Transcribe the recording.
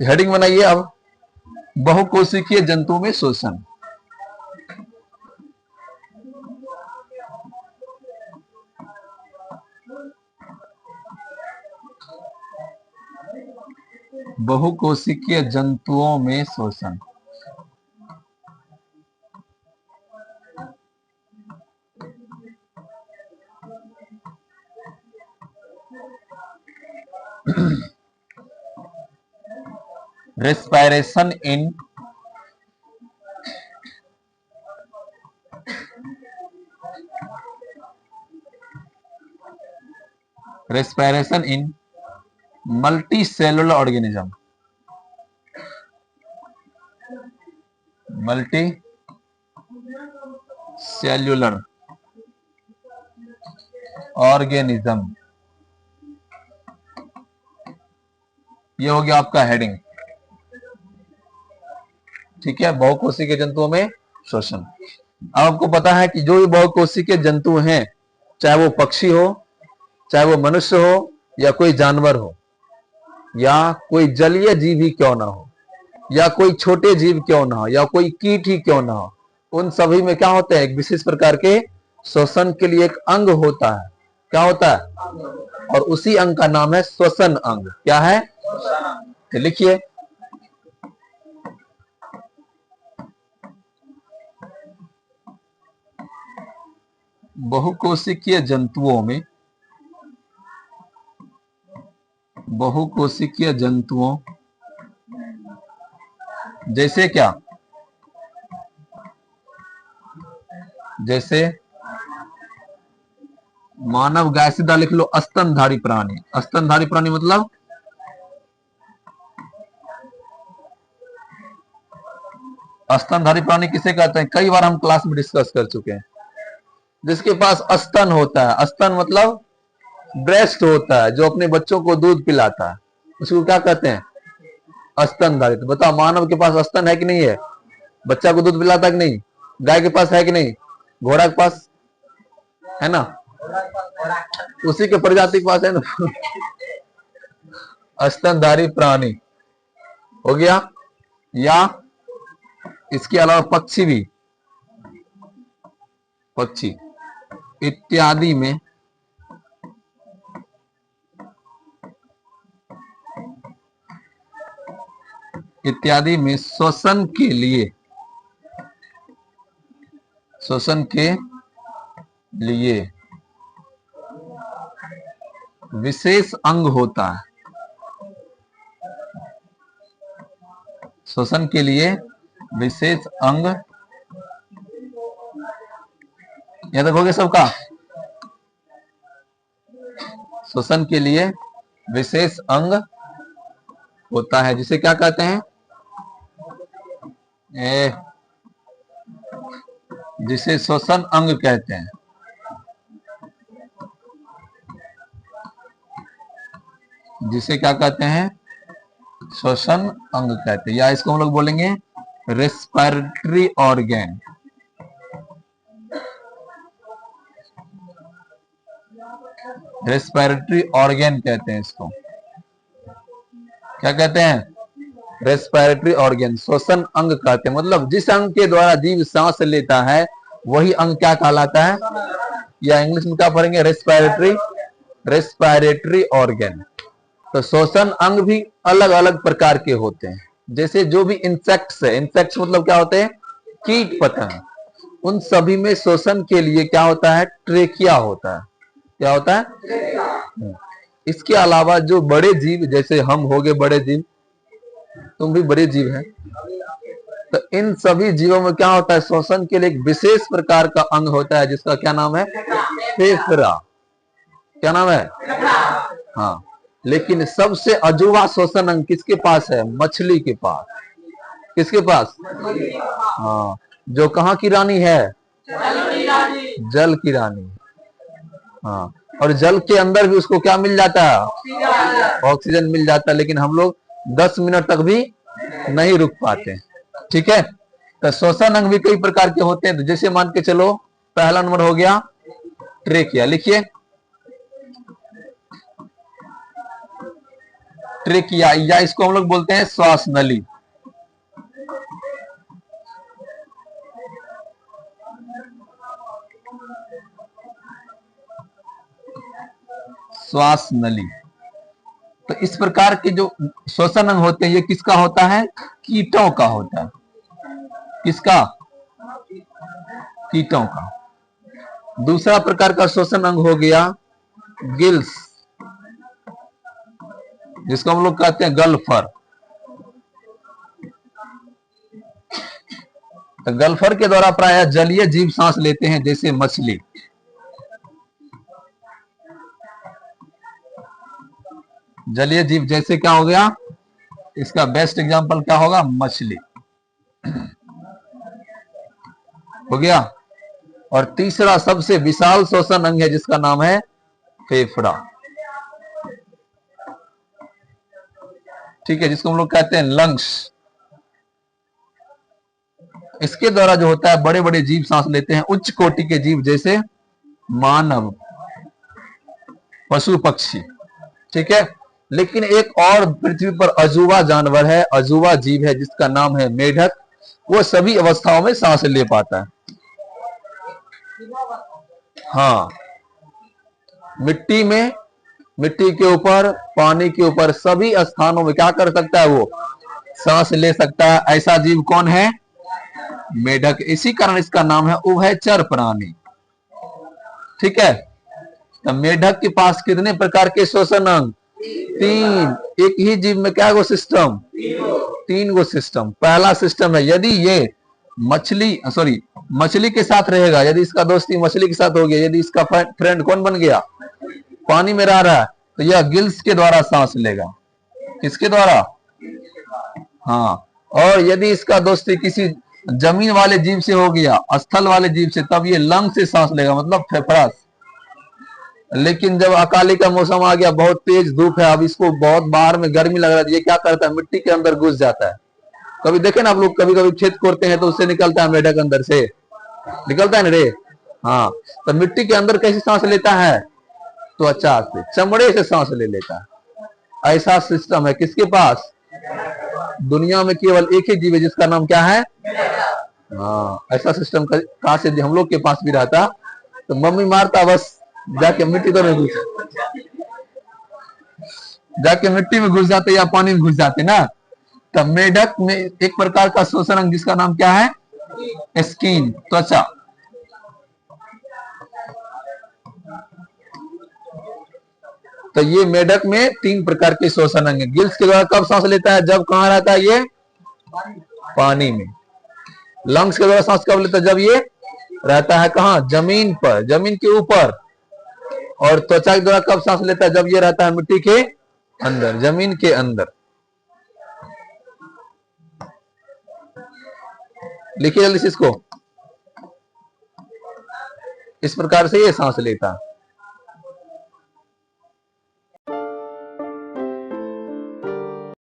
Heading बनाइए अब, बहुकोशिकीय जंतुओं में शोषण। बहुकोशिकीय जंतुओं में शोषण। respiration in multicellular organism, multicellular organism, ये हो गया आपका हेडिंग। ठीक है, बहुकोशिकीय जंतुओं में शोषण। अब आपको पता है कि जो भी बहुकोशिकीय जंतु हैं, चाहे वो पक्षी हो, चाहे वो मनुष्य हो, या कोई जानवर हो, या कोई जलीय जीव ही क्यों ना हो, या कोई छोटे जीव क्यों ना हो, या कोई कीट ही क्यों ना हो, उन सभी में क्या होता है, एक विशेष प्रकार के श्वसन के लिए एक अंग होता है। क्या होता है? और उसी अंग का नाम है श्वसन अंग। क्या है? तो लिखिए, बहुकोशिकीय जंतुओं में, बहुकोशिकीय जंतुओं जैसे क्या? जैसे मानव, गाय, सीधा लिख लो स्तनधारी प्राणी। स्तनधारी प्राणी मतलब स्तनधारी प्राणी किसे कहते हैं? कई बार हम क्लास में डिस्कस कर चुके हैं। जिसके पास स्तन होता है, स्तन मतलब ब्रेस्ट होता है, जो अपने बच्चों को दूध पिलाता है, उसको क्या कहते हैं? स्तनधारी। तो बताओ, मानव के पास स्तन है कि नहीं है? बच्चा को दूध पिलाता है कि नहीं? गाय के पास है कि नहीं? घोड़ा के पास है ना? उसी के प्रजाति के पास है ना। स्तनधारी प्राणी हो गया। या इसके अलावा पक्षी भी, पक्षी इत्यादि में श्वसन के लिए, श्वसन के लिए विशेष अंग होता है। श्वसन के लिए विशेष अंग, याद रखोगे सबका? श्वसन के लिए विशेष अंग होता है, जिसे क्या कहते हैं? जिसे श्वसन अंग कहते हैं। जिसे क्या कहते हैं? श्वसन अंग कहते हैं, या इसको हम लोग बोलेंगे रेस्पिरेटरी ऑर्गन। रेस्पिरेटरी ऑर्गन कहते हैं इसको। क्या कहते हैं? रेस्पिरेटरी ऑर्गन, श्वसन अंग कहते हैं। मतलब जिस अंग के द्वारा जीव सांस लेता है वही अंग क्या कहलाता है? या इंग्लिश में क्या पढ़ेंगे? Respiratory organ. तो श्वसन अंग भी अलग अलग प्रकार के होते हैं। जैसे जो भी इंसेक्ट्स है, इंसेक्ट्स मतलब क्या होते हैं? कीट पतंग। उन सभी में श्वसन के लिए क्या होता है? ट्रेकिया होता है। क्या होता है? इसके अलावा जो बड़े जीव, जैसे हम हो गए बड़े जीव, तुम भी बड़े जीव हैं, तो इन सभी जीवों में क्या होता है? श्वसन के लिए एक विशेष प्रकार का अंग होता है, जिसका क्या नाम है? फेफड़ा। क्या नाम है? हाँ, लेकिन सबसे अजूबा श्वसन अंग किसके पास है? मछली के पास। किसके पास? हाँ, जो कहाँ की रानी है? जल की रानी। हाँ, और जल के अंदर भी उसको क्या मिल जाता है? ऑक्सीजन मिल जाता है, लेकिन हम लोग 10 मिनट तक भी नहीं रुक पाते। ठीक है, तो श्वसन अंग भी कई प्रकार के होते हैं। तो जैसे मान के चलो, पहला नंबर हो गया ट्रेकिया। लिखिए, ट्रेकिया, या इसको हम लोग बोलते हैं श्वास नली। श्वास नली। तो इस प्रकार के जो श्वसन अंग होते हैं ये किसका होता है? कीटों का होता है। किसका? कीटों का। दूसरा प्रकार का श्वसन अंग हो गया गिल्स, जिसको हम लोग कहते हैं गल्फर। तो गल्फर के द्वारा प्रायः जलीय जीव सांस लेते हैं, जैसे मछली। जलीय जीव जैसे क्या हो गया? इसका बेस्ट एग्जांपल क्या होगा? मछली हो गया। और तीसरा सबसे विशाल श्वसन अंग है जिसका नाम है फेफड़ा। ठीक है, जिसको हम लोग कहते हैं लंग्स। इसके द्वारा जो होता है बड़े बड़े जीव सांस लेते हैं, उच्च कोटि के जीव जैसे मानव, पशु पक्षी। ठीक है, लेकिन एक और पृथ्वी पर अजूबा जानवर है, अजूबा जीव है, जिसका नाम है मेढक। वो सभी अवस्थाओं में सांस ले पाता है। हाँ, मिट्टी में, मिट्टी के ऊपर, पानी के ऊपर, सभी स्थानों में क्या कर सकता है? वो सांस ले सकता है। ऐसा जीव कौन है? मेढक। इसी कारण इसका नाम है उभयचर प्राणी। ठीक है, तो मेढक के पास कितने प्रकार के श्वसन अंग? 3। एक ही जीव में क्या गो सिस्टम? 3 गो सिस्टम। पहला सिस्टम है, यदि ये मछली के साथ रहेगा, यदि इसका दोस्ती मछली के साथ हो गया, यदि इसका फ्रेंड कौन बन गया? पानी में रह रहा है, तो यह गिल्स के द्वारा सांस लेगा। किसके द्वारा? हाँ। और यदि इसका दोस्ती किसी जमीन वाले जीव से हो गया, स्थल वाले जीव से, तब ये लंग से सांस लेगा, मतलब फेफड़ा। लेकिन जब अकाली का मौसम आ गया, बहुत तेज धूप है, अब इसको बहुत बाहर में गर्मी लग रहा है, ये क्या करता है? मिट्टी के अंदर घुस जाता है। कभी देखे ना आप लोग, कभी कभी खेत कोड़ते हैं तो उससे निकलता है मेढक, अंदर से निकलता है ना रे। हाँ, तो मिट्टी के अंदर कैसे सांस लेता है? त्वचा से, चमड़े से सांस ले लेता है। ऐसा सिस्टम है किसके पास? दुनिया में केवल एक ही जीव है जिसका नाम क्या है? हाँ, ऐसा सिस्टम कहां से हम लोग के पास भी रहता तो मम्मी मारता, बस जाके मिट्टी तो नहीं घुस, जाके मिट्टी में घुस जाते या पानी में घुस जाते ना। तब मेढक में एक प्रकार का श्वसन अंग जिसका नाम क्या है? स्किन, त्वचा। तो ये मेढक में 3 प्रकार के श्वसन अंग है। गिल्स के द्वारा कब सांस लेता है? जब कहां रहता है ये? पानी में। लंग्स के द्वारा सांस कब लेता है? जब ये रहता है कहां? जमीन पर, जमीन के ऊपर। और त्वचा के द्वारा कब सांस लेता है? जब ये रहता है मिट्टी के अंदर, जमीन के अंदर। लिखिए जल्दी से इसको। इस प्रकार से ये सांस लेता है।